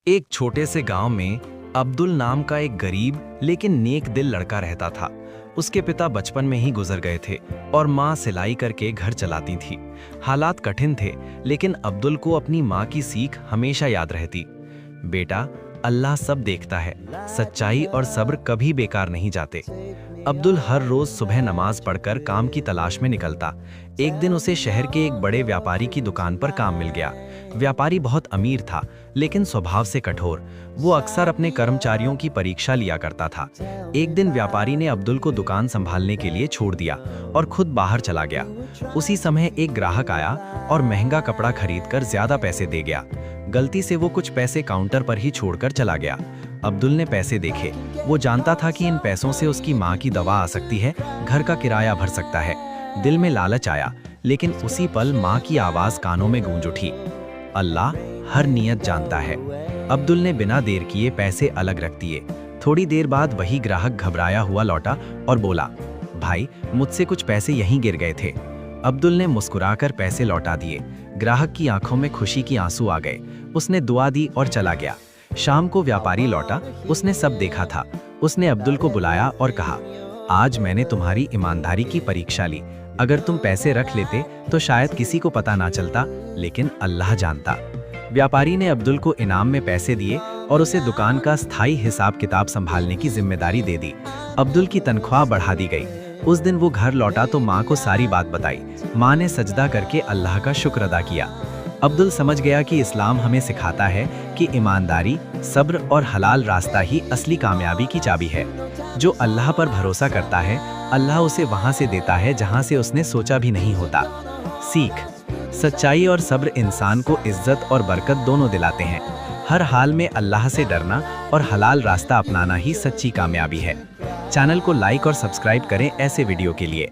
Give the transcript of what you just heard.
एक छोटे से गांव में अब्दुल नाम का एक गरीब लेकिन नेक दिल लड़का रहता था। उसके पिता बचपन में ही गुजर गए थे और माँ सिलाई करके घर चलाती थी। हालात कठिन थे, लेकिन अब्दुल को अपनी माँ की सीख हमेशा याद रहती। बेटा, अल्लाह सब देखता है, सच्चाई और सब्र कभी बेकार नहीं जाते। अब्दुल हर रोज सुबह नमाज पढ़कर काम की तलाश में निकलता। एक दिन उसे शहर के एक बड़े व्यापारी की दुकान पर काम मिल गया। व्यापारी बहुत अमीर था, लेकिन स्वभाव से कठोर। वो अक्सर अपने कर्मचारियों की परीक्षा लिया करता था। एक दिन व्यापारी ने अब्दुल को दुकान संभालने के लिए छोड़ दिया और खुद बाहर चला गया। उसी समय एक ग्राहक आया और महंगा कपड़ा खरीदकर ज्यादा पैसे दे गया। गलती से वो कुछ पैसे काउंटर पर ही छोड़कर चला गया। अब्दुल ने पैसे देखे। वो जानता था कि इन पैसों से उसकी माँ की दवा आ सकती है, घर का किराया भर सकता है। दिल में लालच आया, लेकिन उसी पल माँ की आवाज कानों में गूंज उठी, अल्लाह हर नियत जानता है। अब्दुल ने बिना देर किए पैसे अलग रख दिए। थोड़ी देर बाद वही ग्राहक घबराया हुआ लौटा और बोला, भाई, मुझसे कुछ पैसे यहीं गिर गए थे। अब्दुल ने मुस्कुराकर पैसे लौटा दिए। ग्राहक की आंखों में खुशी की आंसू आ गए। उसने दुआ दी और चला गया। शाम को व्यापारी लौटा। उसने सब देखा था। उसने अब्दुल को बुलाया और कहा, आज मैंने तुम्हारी ईमानदारी की परीक्षा ली। अगर तुम पैसे रख लेते तो शायद किसी को पता ना चलता, लेकिन अल्लाह जानता। व्यापारी ने अब्दुल को इनाम में पैसे दिए और उसे दुकान का स्थायी हिसाब किताब संभालने की जिम्मेदारी दे दी। अब्दुल की तनख्वाह बढ़ा दी गई। उस दिन वो घर लौटा तो माँ को सारी बात बताई। माँ ने सजदा करके अल्लाह का शुक्र अदा किया। अब्दुल समझ गया कि इस्लाम हमें सिखाता है कि ईमानदारी, सब्र और हलाल रास्ता ही असली कामयाबी की चाबी है। जो अल्लाह पर भरोसा करता है, अल्लाह उसे वहां से देता है जहां से उसने सोचा भी नहीं होता। सीख: सच्चाई और सब्र इंसान को इज्जत और बरकत दोनों दिलाते हैं। हर हाल में अल्लाह से डरना और हलाल रास्ता अपनाना ही सच्ची कामयाबी है। चैनल को लाइक और सब्सक्राइब करें ऐसे वीडियो के लिए।